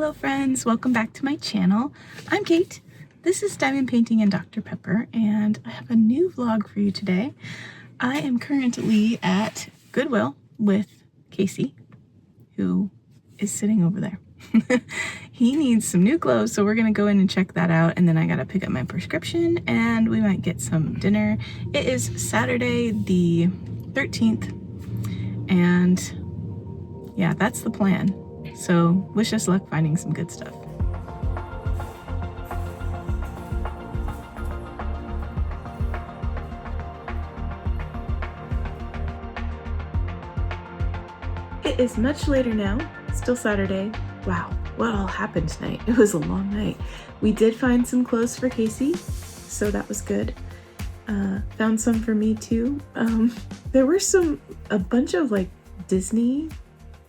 Hello friends, welcome back to my channel. I'm Kate. This is Diamond Painting and Dr. Pepper, and I have a new vlog for you today. I am currently at Goodwill with Casey, who is sitting over there. He needs some new clothes, so we're gonna go in and check that out, and then I gotta pick up my prescription and we might get some dinner. It is Saturday the 13th, and yeah, that's the plan. So wish us luck finding some good stuff. It is much later now, still Saturday. Wow, what all happened tonight? It was a long night. We did find some clothes for Casey, so that was good. Found some for me too. There were a bunch of like Disney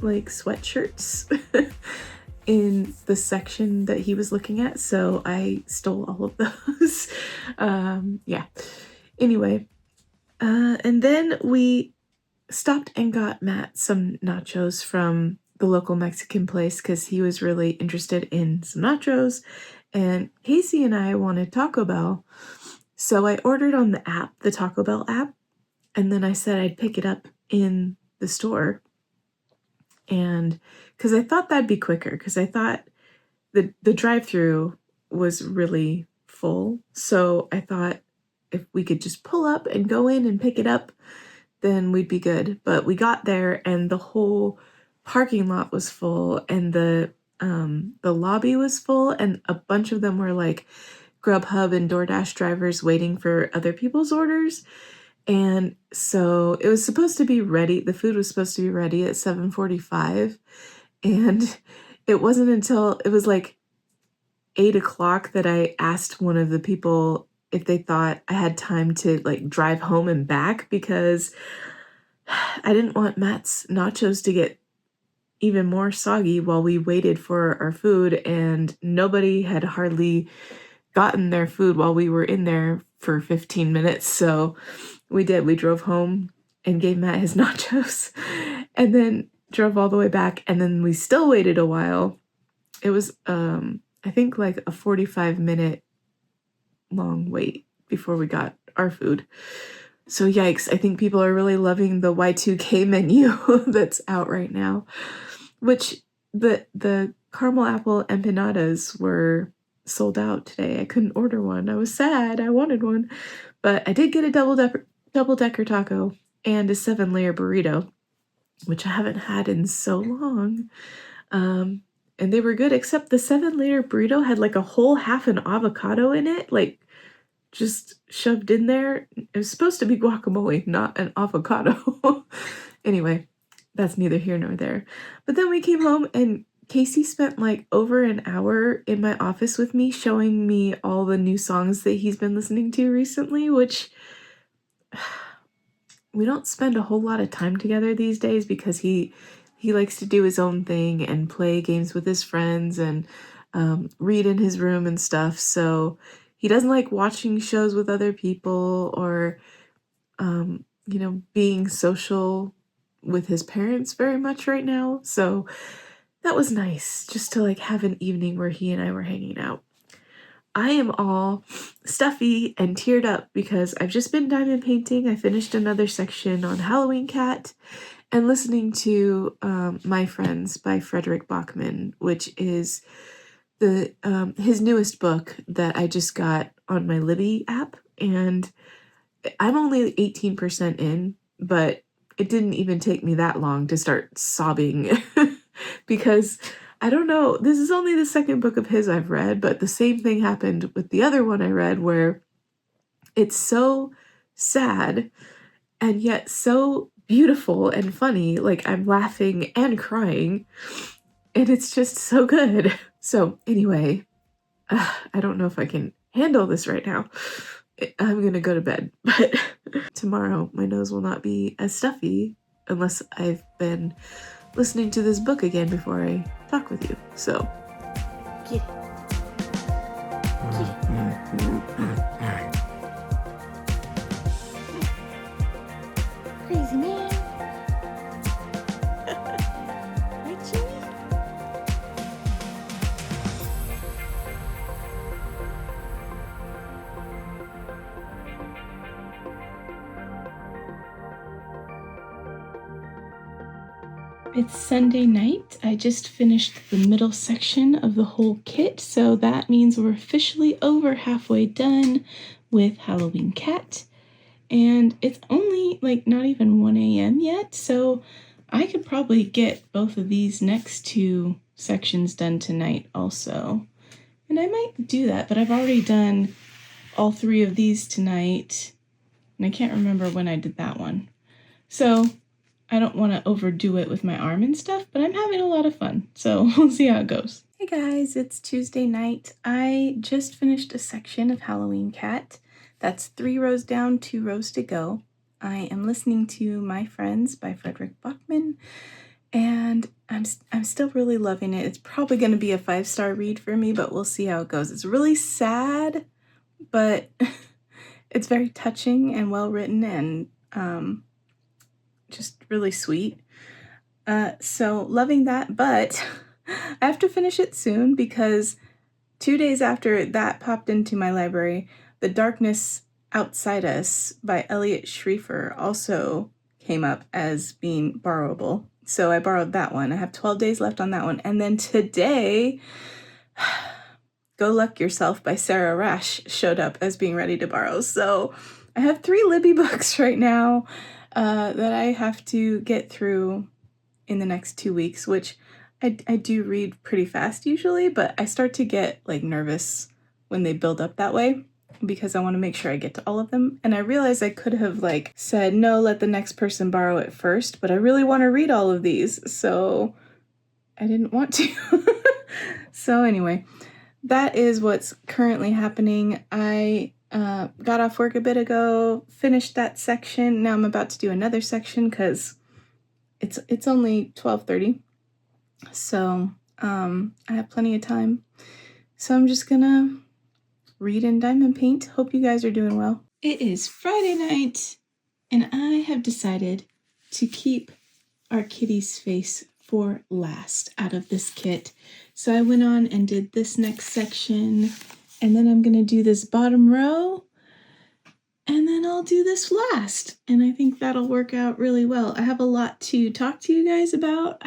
sweatshirts in the section that he was looking at, so I stole all of those. Yeah, anyway, and then we stopped and got Matt some nachos from the local Mexican place because he was really interested in some nachos, and Casey and I wanted Taco Bell, so I ordered on the app, the Taco Bell app, and then I said I'd pick it up in the store. And because I thought that'd be quicker, because I thought the drive-through was really full. So I thought if we could just pull up and go in and pick it up, then we'd be good. But we got there and the whole parking lot was full, and the lobby was full, and a bunch of them were like Grubhub and DoorDash drivers waiting for other people's orders. And so it was supposed to be ready. The food was supposed to be ready at 7:45. And it wasn't until it was like 8 o'clock that I asked one of the people if they thought I had time to like drive home and back, because I didn't want Matt's nachos to get even more soggy while we waited for our food, and nobody had hardly gotten their food while we were in there for 15 minutes. So we drove home and gave Matt his nachos and then drove all the way back, and then we still waited a while. It was I think like a 45-minute long wait before we got our food. So yikes, I think people are really loving the Y2K menu that's out right now, which the caramel apple empanadas were sold out today. I couldn't order one. I was sad. I wanted one, but I did get a double-decker taco and a 7-layer burrito, which I haven't had in so long. And they were good, except the 7-layer burrito had like a whole half an avocado in it, like just shoved in there. It was supposed to be guacamole, not an avocado. Anyway, that's neither here nor there. But then we came home and Casey spent like over an hour in my office with me, showing me all the new songs that he's been listening to recently, which we don't spend a whole lot of time together these days because he likes to do his own thing and play games with his friends and read in his room and stuff. So he doesn't like watching shows with other people or, being social with his parents very much right now. So that was nice, just to like have an evening where he and I were hanging out. I am all stuffy and teared up because I've just been diamond painting. I finished another section on Halloween Cat and listening to My Friends by Frederick Bachman, which is his newest book that I just got on my Libby app. And I'm only 18% in, but it didn't even take me that long to start sobbing because I don't know, this is only the second book of his I've read, but the same thing happened with the other one I read, where it's so sad and yet so beautiful and funny. Like I'm laughing and crying, and it's just so good. So anyway, I don't know if I can handle this right now. I'm gonna go to bed, but tomorrow my nose will not be as stuffy unless I've been listening to this book again before I talk with you. So get it. Crazy man. Right, Jimmy? It's Sunday night. I just finished the middle section of the whole kit, so that means we're officially over halfway done with Halloween Cat. And it's only like not even 1 a.m. yet, so I could probably get both of these next two sections done tonight also. And I might do that, but I've already done all three of these tonight, and I can't remember when I did that one. So I don't want to overdo it with my arm and stuff, but I'm having a lot of fun, so we'll see how it goes. Hey guys, it's Tuesday night. I just finished a section of Halloween Cat. That's 3 rows down, 2 rows to go. I am listening to My Friends by Frederick Bachman, and I'm still really loving it. It's probably going to be a 5-star read for me, but we'll see how it goes. It's really sad, but it's very touching and well written and just really sweet. So loving that, but I have to finish it soon because 2 days after that popped into my library, The Darkness Outside Us by Elliot Schrieffer also came up as being borrowable. So I borrowed that one. I have 12 days left on that one. And then today, Go Luck Yourself by Sarah Rash showed up as being ready to borrow. So I have 3 Libby books right now that I have to get through in the next 2 weeks, which I do read pretty fast usually, but I start to get like nervous when they build up that way because I want to make sure I get to all of them. And I realized I could have like said, no, let the next person borrow it first, but I really want to read all of these, so I didn't want to. So anyway, that is what's currently happening. I got off work a bit ago, finished that section. Now I'm about to do another section because it's only 12:30, so I have plenty of time. So I'm just gonna read and diamond paint. Hope you guys are doing well. It is Friday night, and I have decided to keep our kitty's face for last out of this kit. So I went on and did this next section, and then I'm gonna do this bottom row, and then I'll do this last. And I think that'll work out really well. I have a lot to talk to you guys about.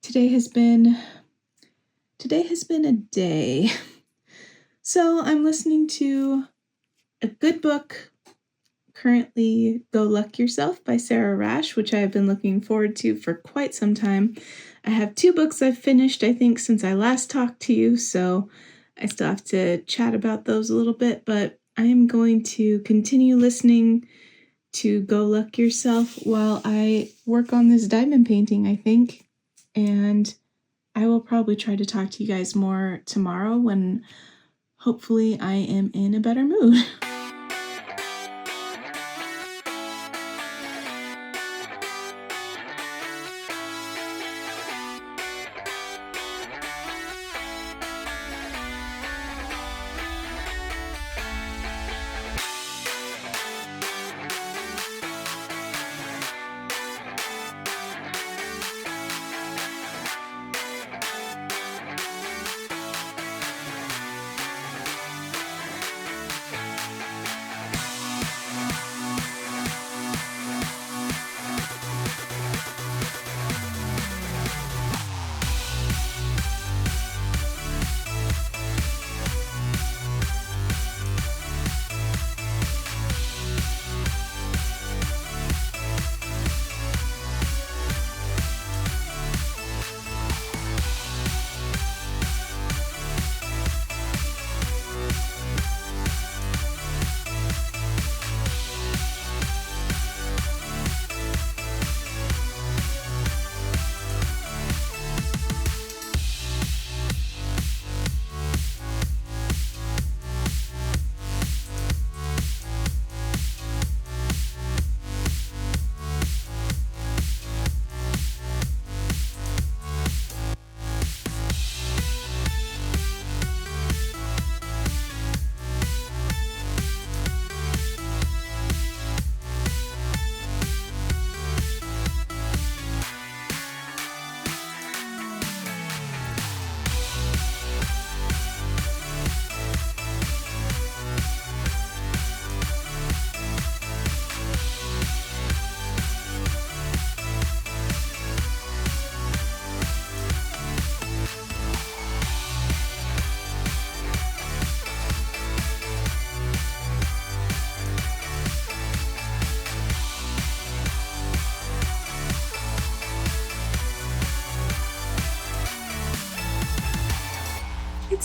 Today has been a day. So I'm listening to a good book, currently Go Luck Yourself by Sarah Rash, which I have been looking forward to for quite some time. I have 2 books I've finished, I think, since I last talked to you, so I still have to chat about those a little bit, but I am going to continue listening to Go Luck Yourself while I work on this diamond painting, I think, and I will probably try to talk to you guys more tomorrow when hopefully I am in a better mood.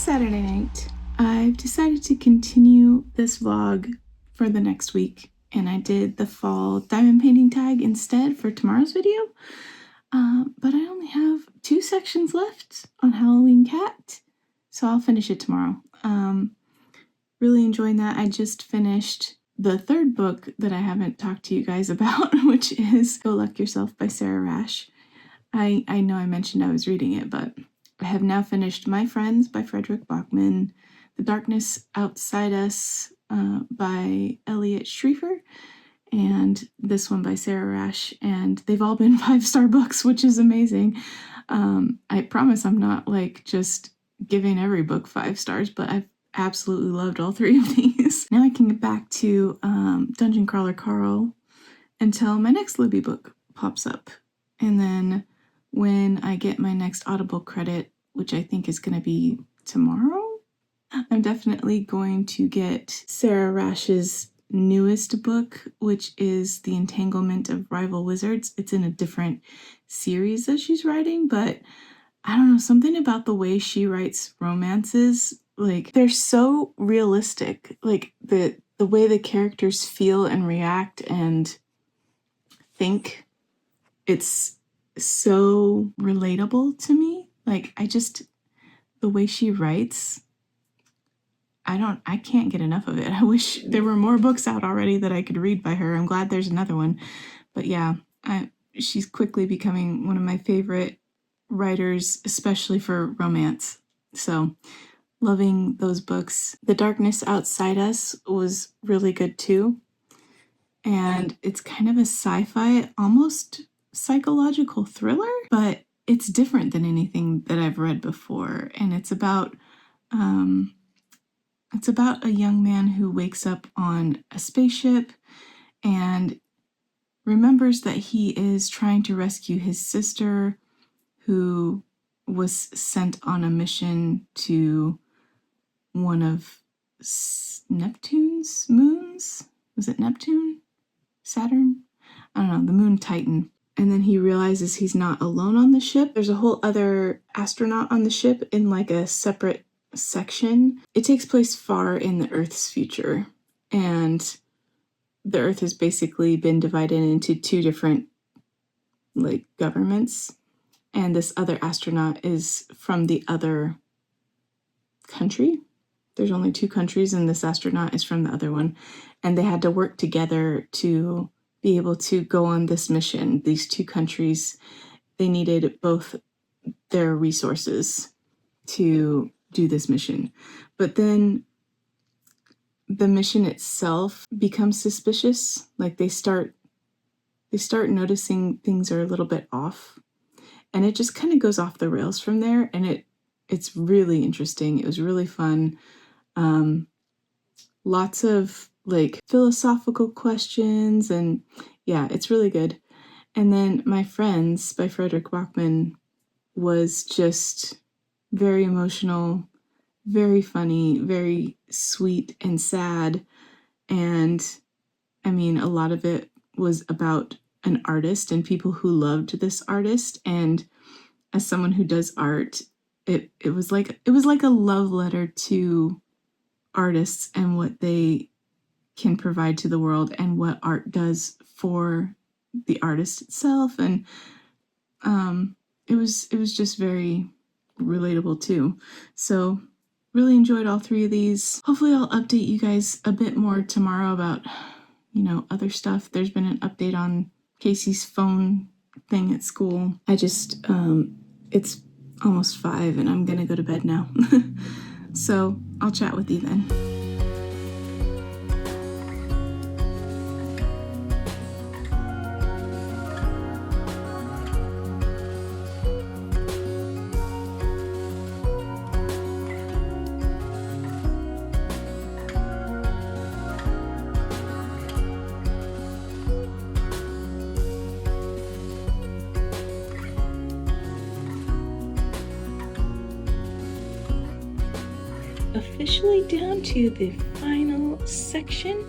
Saturday night. I've decided to continue this vlog for the next week, and I did the fall diamond painting tag instead for tomorrow's video. But I only have 2 sections left on Halloween Cat, so I'll finish it tomorrow. Really enjoying that. I just finished the 3rd book that I haven't talked to you guys about, which is Go Luck Yourself by Sarah Rash. I know I mentioned I was reading it, but I have now finished My Friends by Frederick Bachman, The Darkness Outside Us by Elliot Schriefer, and this one by Sarah Rash, and they've all been 5-star books, which is amazing. I promise I'm not like just giving every book 5 stars, but I've absolutely loved all 3 of these. Now I can get back to Dungeon Crawler Carl until my next Libby book pops up, and then when I get my next Audible credit, which I think is going to be tomorrow, I'm definitely going to get Sarah Rash's newest book, which is The Entanglement of Rival Wizards. It's in a different series that she's writing, but I don't know, something about the way she writes romances, like they're so realistic, like the way the characters feel and react and think, it's so relatable to me. Like the way she writes, I can't get enough of it. I wish there were more books out already that I could read by her. I'm glad there's another one. But yeah, she's quickly becoming one of my favorite writers, especially for romance. So loving those books. The Darkness Outside Us was really good too. And it's kind of a sci-fi, almost psychological thriller, but it's different than anything that I've read before. And it's about a young man who wakes up on a spaceship and remembers that he is trying to rescue his sister, who was sent on a mission to one of Neptune's moons. Was it Neptune? Saturn? I don't know, the moon Titan. And then he realizes he's not alone on the ship. There's a whole other astronaut on the ship in like a separate section. It takes place far in the Earth's future, and the Earth has basically been divided into 2 different like governments, and this other astronaut is from the other country. There's only 2 countries, and this astronaut is from the other one, and they had to work together to be able to go on this mission. These 2 countries, they needed both their resources to do this mission. But then the mission itself becomes suspicious. Like they start noticing things are a little bit off, and it just kind of goes off the rails from there. And it's really interesting. It was really fun. Lots of like philosophical questions, and yeah, it's really good. And then My Friends by Frederick Bachman was just very emotional, very funny, very sweet and sad. And I mean, a lot of it was about an artist and people who loved this artist. And as someone who does art, it was like a love letter to artists and what they can provide to the world and what art does for the artist itself. And it was just very relatable too. So really enjoyed all 3 of these. Hopefully I'll update you guys a bit more tomorrow about, other stuff. There's been an update on Casey's phone thing at school. It's almost 5 and I'm gonna go to bed now. So I'll chat with you then. Officially down to the final section.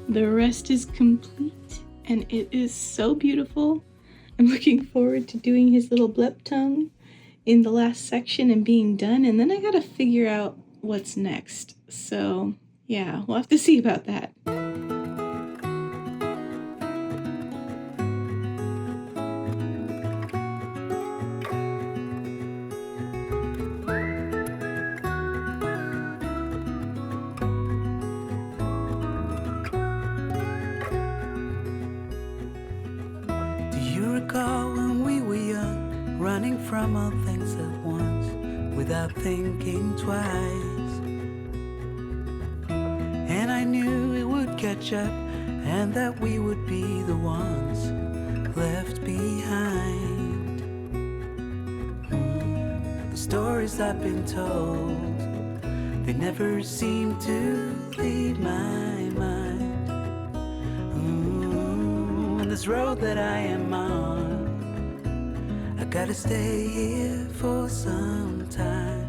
The rest is complete and it is so beautiful. I'm looking forward to doing his little blep tongue in the last section and being done, and then I gotta figure out what's next. So yeah, we'll have to see about that. Do you recall when we were young, running from all things at once, without thinking twice? And I knew it would catch up, and that we would be the ones left behind. The stories I've been told, they never seem to leave my mind. And this road that I am on, I gotta stay here for some time.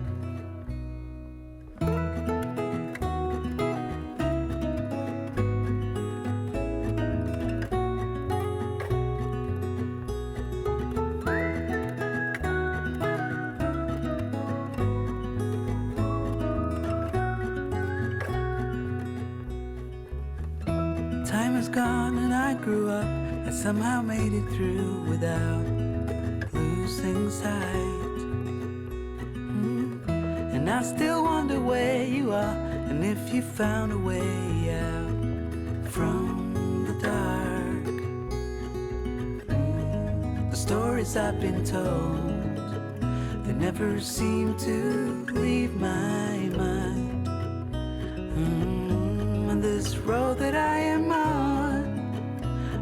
Time is gone and I grew up. I somehow made it through without losing sight. And I still wonder where you are, and if you found a way out from the dark. The stories I've been told, they never seem to leave my mind. And this road that I am on,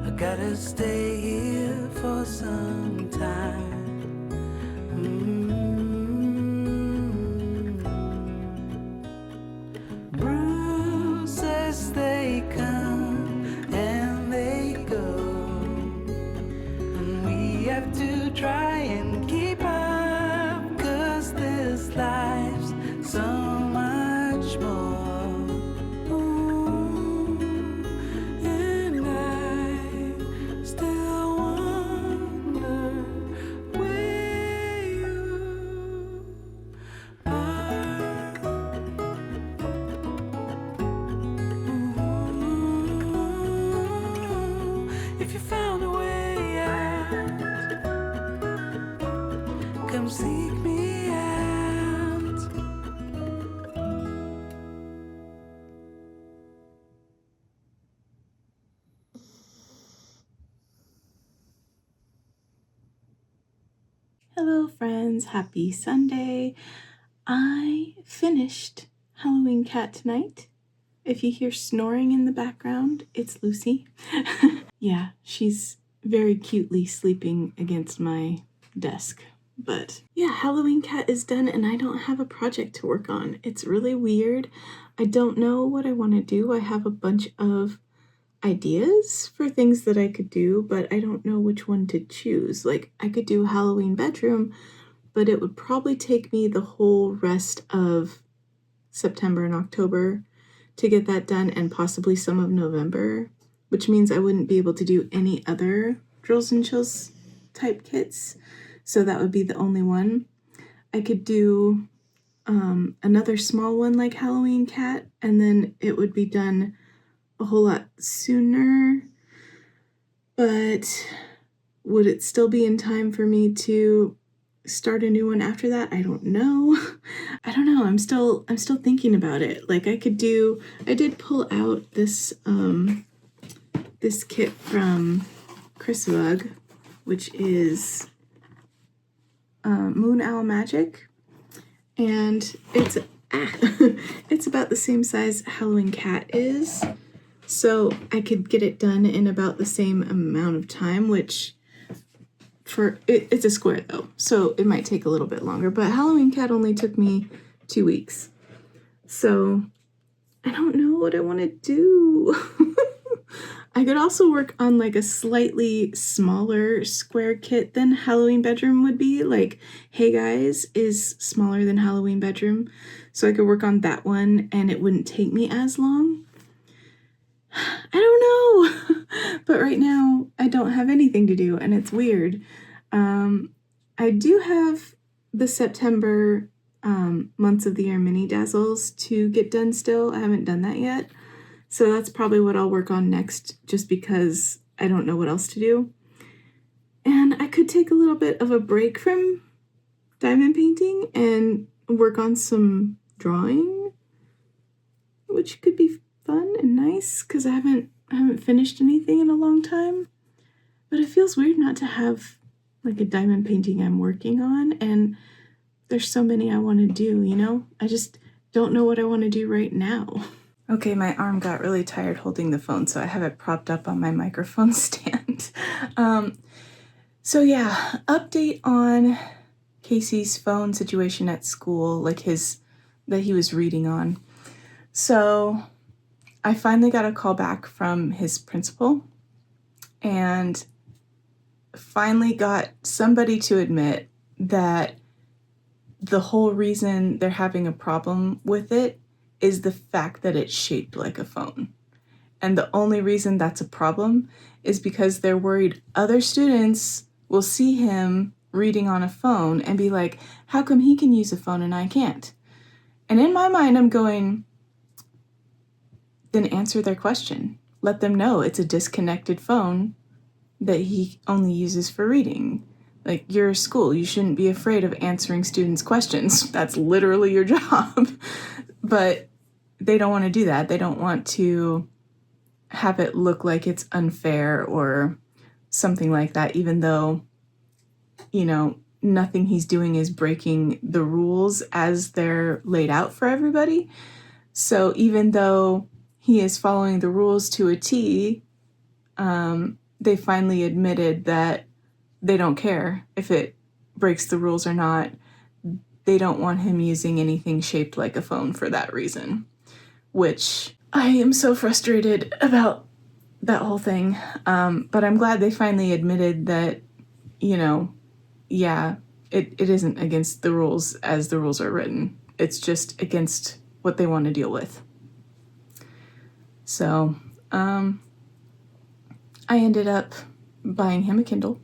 I gotta stay here for some time. Bruises, they come and they go, and we have to try and keep up, 'cause this life's so much more. If you found a way out, come seek me out. Hello friends, happy Sunday. I finished Halloween Cat tonight. If you hear snoring in the background, it's Lucy. Yeah, she's very cutely sleeping against my desk. But yeah, Halloween Cat is done and I don't have a project to work on. It's really weird. I don't know what I want to do. I have a bunch of ideas for things that I could do, but I don't know which one to choose. Like, I could do Halloween bedroom, but it would probably take me the whole rest of September and October to get that done, and possibly some of November, which means I wouldn't be able to do any other Drills and Chills type kits, so that would be the only one. I could do another small one like Halloween Cat, and then it would be done a whole lot sooner, but would it still be in time for me to start a new one after that? I don't know. I don't know. I'm still thinking about it. Like, I did pull out this this kit from Chris Vug, which is Moon Owl Magic, and it's it's about the same size Halloween Cat is, so I could get it done in about the same amount of time, which it's a square though, so it might take a little bit longer, but Halloween Cat only took me 2 weeks. So I don't know what I want to do. I could also work on like a slightly smaller square kit than Halloween Bedroom would be. Like, Hey Guys is smaller than Halloween Bedroom, so I could work on that one and it wouldn't take me as long. I don't know. But right now I don't have anything to do and it's weird. I do have the September months of the year mini dazzles to get done still. I haven't done that yet. So that's probably what I'll work on next, just because I don't know what else to do. And I could take a little bit of a break from diamond painting and work on some drawing, which could be fun and nice because I haven't finished anything in a long time. But it feels weird not to have like a diamond painting I'm working on, and there's so many I want to do, you know? I just don't know what I want to do right now. Okay, my arm got really tired holding the phone, so I have it propped up on my microphone stand. So yeah, update on Casey's phone situation at school, like that he was reading on. So I finally got a call back from his principal and finally got somebody to admit that the whole reason they're having a problem with it is the fact that it's shaped like a phone. And the only reason that's a problem is because they're worried other students will see him reading on a phone and be like, how come he can use a phone and I can't? And in my mind, I'm going, then answer their question. Let them know it's a disconnected phone that he only uses for reading. Like, you're a school, you shouldn't be afraid of answering students' questions. That's literally your job. But they don't want to do that. They don't want to have it look like it's unfair or something like that, even though, you know, nothing he's doing is breaking the rules as they're laid out for everybody. So even though he is following the rules to a T, they finally admitted that they don't care if it breaks the rules or not. They don't want him using anything shaped like a phone for that reason, which I am so frustrated about that whole thing. But I'm glad they finally admitted that, you know, yeah, it isn't against the rules as the rules are written. It's just against what they want to deal with. So, I ended up buying him a Kindle,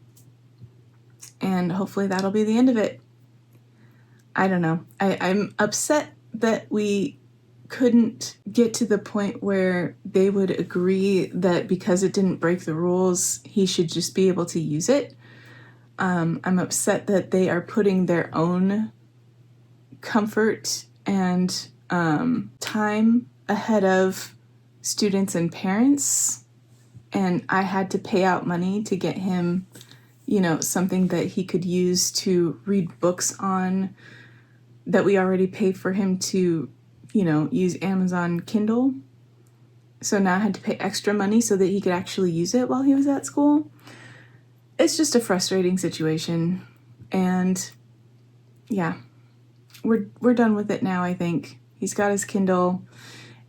and hopefully that'll be the end of it. I don't know. I'm upset that we couldn't get to the point where they would agree that because it didn't break the rules, he should just be able to use it. I'm upset that they are putting their own comfort and time ahead of students and parents. And I had to pay out money to get him, you know, something that he could use to read books on that we already paid for him to, you know, use Amazon Kindle. So now I had to pay extra money so that he could actually use it while he was at school. It's just a frustrating situation. And yeah, we're done with it now, I think. He's got his Kindle.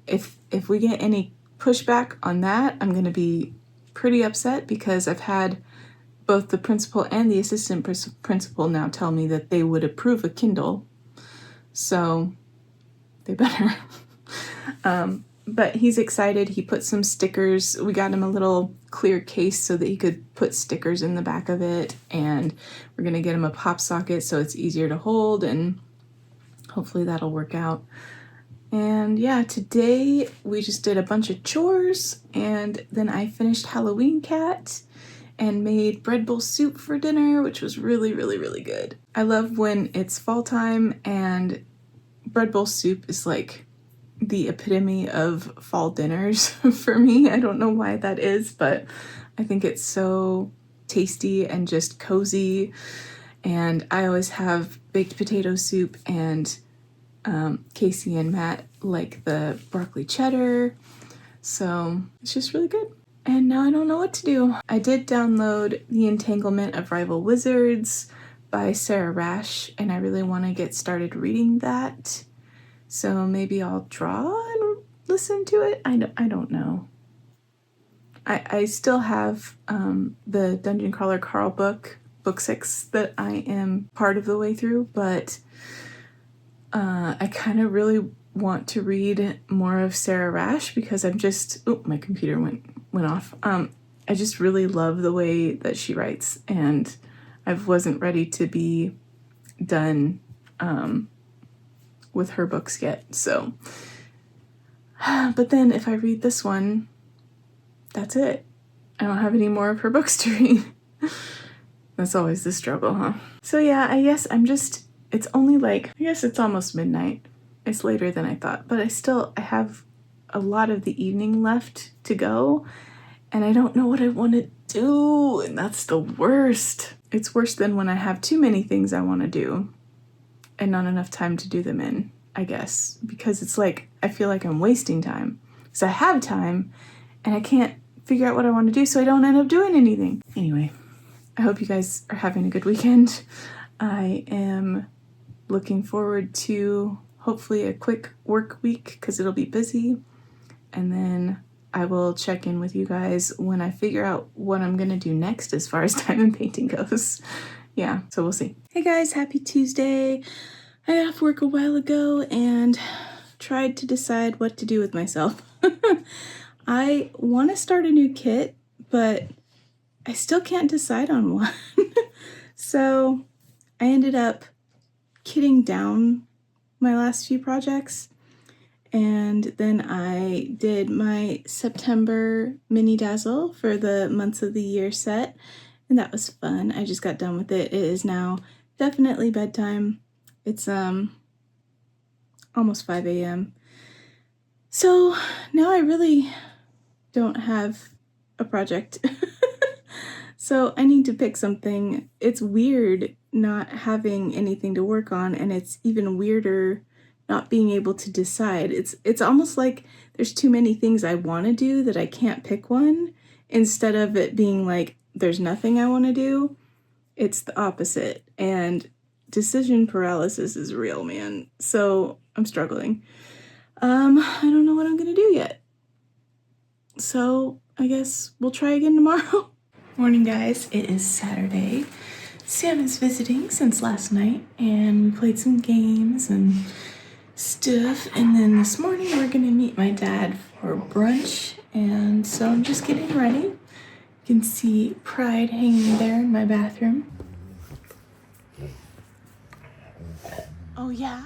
If we get any pushback on that, I'm going to be pretty upset because I've had both the principal and the assistant principal now tell me that they would approve a Kindle. So they better. But he's excited. He put some stickers. We got him a little clear case so that he could put stickers in the back of it. And we're going to get him a pop socket so it's easier to hold. And hopefully that'll work out. And yeah, today we just did a bunch of chores. And then I finished Halloween Cat and made bread bowl soup for dinner, which was really, really, really good. I love when it's fall time and bread bowl soup is like the epitome of fall dinners for me. I don't know why that is, but I think it's so tasty and just cozy. And I always have baked potato soup, and Casey and Matt like the broccoli cheddar. So it's just really good. And now I don't know what to do. I did download The Entanglement of Rival Wizards by Sarah Rash, and I really want to get started reading that. So maybe I'll draw and listen to it. I don't know. I still have the Dungeon Crawler Carl book 6 that I am part of the way through, but I kind of really want to read more of Sarah Rash because I'm just, my computer went off. I just really love the way that she writes, and I wasn't ready to be done with her books yet. So, but then if I read this one, that's it. I don't have any more of her books to read. That's always the struggle, huh? So yeah, I guess it's only like, I guess it's almost midnight. It's later than I thought, but I have a lot of the evening left to go, and I don't know what I want to do, and that's the worst. It's worse than when I have too many things I want to do and not enough time to do them in, I guess, because it's like I feel like I'm wasting time because I have time and I can't figure out what I want to do, so I don't end up doing anything. Anyway, I hope you guys are having a good weekend. I am looking forward to hopefully a quick work week because it'll be busy, and then I will check in with you guys when I figure out what I'm gonna do next as far as time and painting goes. Yeah, so we'll see. Hey guys, happy Tuesday. I got off work a while ago and tried to decide what to do with myself. I want to start a new kit, but I still can't decide on one. So I ended up kitting down my last few projects, and then I did my September mini dazzle for the months of the year set, and that was fun. I just got done with it. It is now definitely bedtime. It's almost 5 a.m. So now I really don't have a project. So I need to pick something. It's weird not having anything to work on, and it's even weirder not being able to decide. It's almost like there's too many things I want to do that I can't pick one, instead of it being like there's nothing I want to do. It's the opposite, and decision paralysis is real, man. So I'm struggling. I don't know what I'm gonna do yet. So I guess we'll try again tomorrow. Morning, guys. It is Saturday. Sam is visiting since last night, and we played some games and stuff. And then this morning we're gonna meet my dad for brunch, and so I'm just getting ready. You can see Pride hanging there in my bathroom. Oh yeah?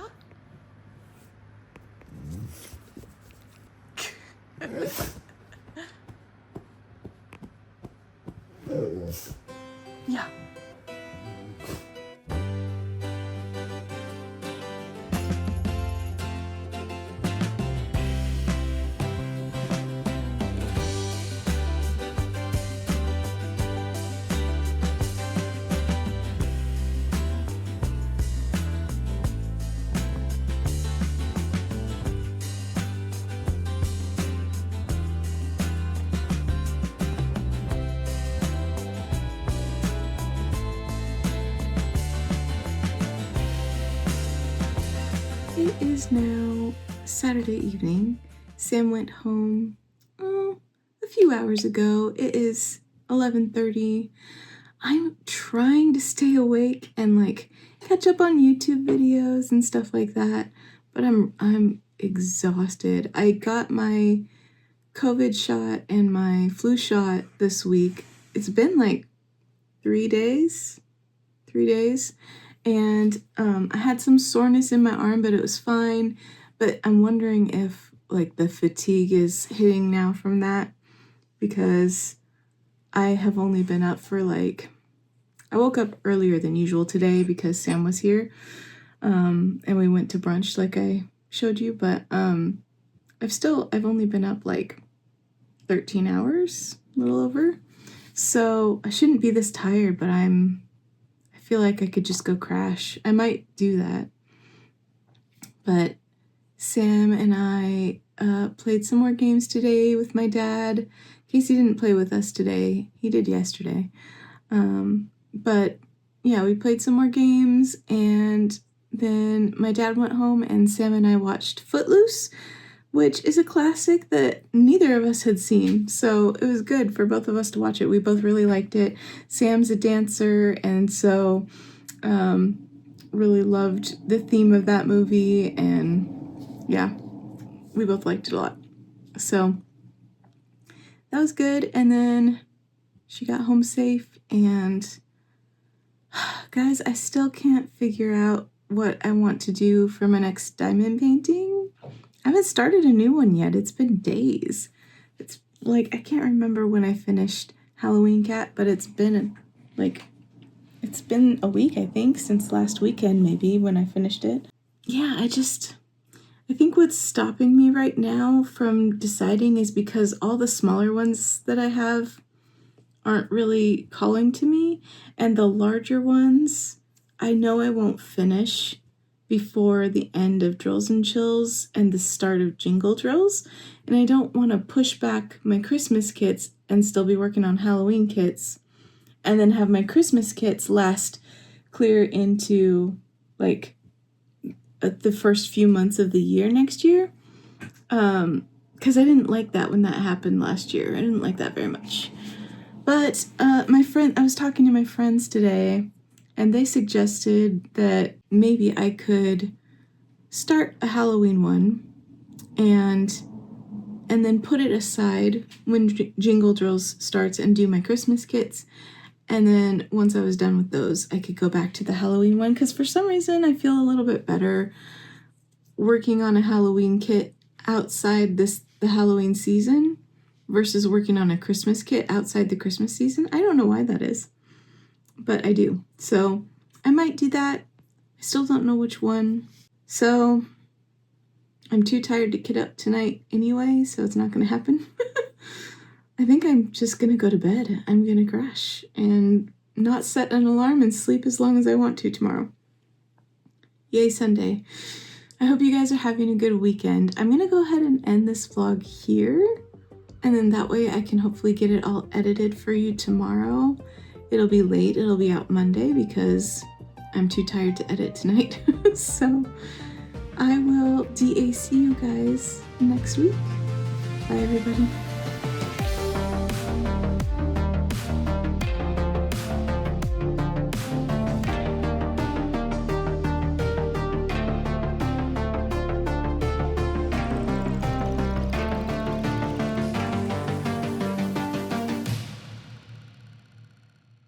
Yeah. It is now Saturday evening. Sam went home a few hours ago. It is 11:30. I'm trying to stay awake and like catch up on YouTube videos and stuff like that, but I'm exhausted. I got my COVID shot and my flu shot this week. It's been like 3 days. And I had some soreness in my arm, but it was fine. But I'm wondering if like the fatigue is hitting now from that, because I have only been up for I woke up earlier than usual today because Sam was here, and we went to brunch like I showed you, but I've only been up like 13 hours, a little over. So I shouldn't be this tired, but I feel like I could just go crash. I might do that. But Sam and I played some more games today with my dad. Casey didn't play with us today. He did yesterday. But yeah, we played some more games, and then my dad went home and Sam and I watched Footloose, which is a classic that neither of us had seen. So it was good for both of us to watch it. We both really liked it. Sam's a dancer, and so really loved the theme of that movie, and yeah, we both liked it a lot. So that was good. And then she got home safe, and Guys, I still can't figure out what I want to do for my next diamond painting. I haven't started a new one yet. It's been days. It's like, I can't remember when I finished Halloween Cat, but it's been a week, I think, since last weekend maybe when I finished it. Yeah, I think what's stopping me right now from deciding is because all the smaller ones that I have aren't really calling to me, and the larger ones I know I won't finish before the end of Drills and Chills and the start of Jingle Drills, and I don't want to push back my Christmas kits and still be working on Halloween kits and then have my Christmas kits last clear into like the first few months of the year next year, because I didn't like that when that happened last year. I didn't like that very much. But I was talking to my friends today, and they suggested that maybe I could start a Halloween one and then put it aside when Jingle Drills starts and do my Christmas kits. And then once I was done with those, I could go back to the Halloween one, because for some reason I feel a little bit better working on a Halloween kit outside the Halloween season versus working on a Christmas kit outside the Christmas season. I don't know why that is, but I do. So I might do that. I still don't know which one. So I'm too tired to get up tonight anyway, so it's not going to happen. I think I'm just going to go to bed. I'm going to crash and not set an alarm and sleep as long as I want to tomorrow. Yay, Sunday. I hope you guys are having a good weekend. I'm going to go ahead and end this vlog here. And then that way I can hopefully get it all edited for you tomorrow. It'll be late. It'll be out Monday because I'm too tired to edit tonight. So I will DAC you guys next week. Bye, everybody.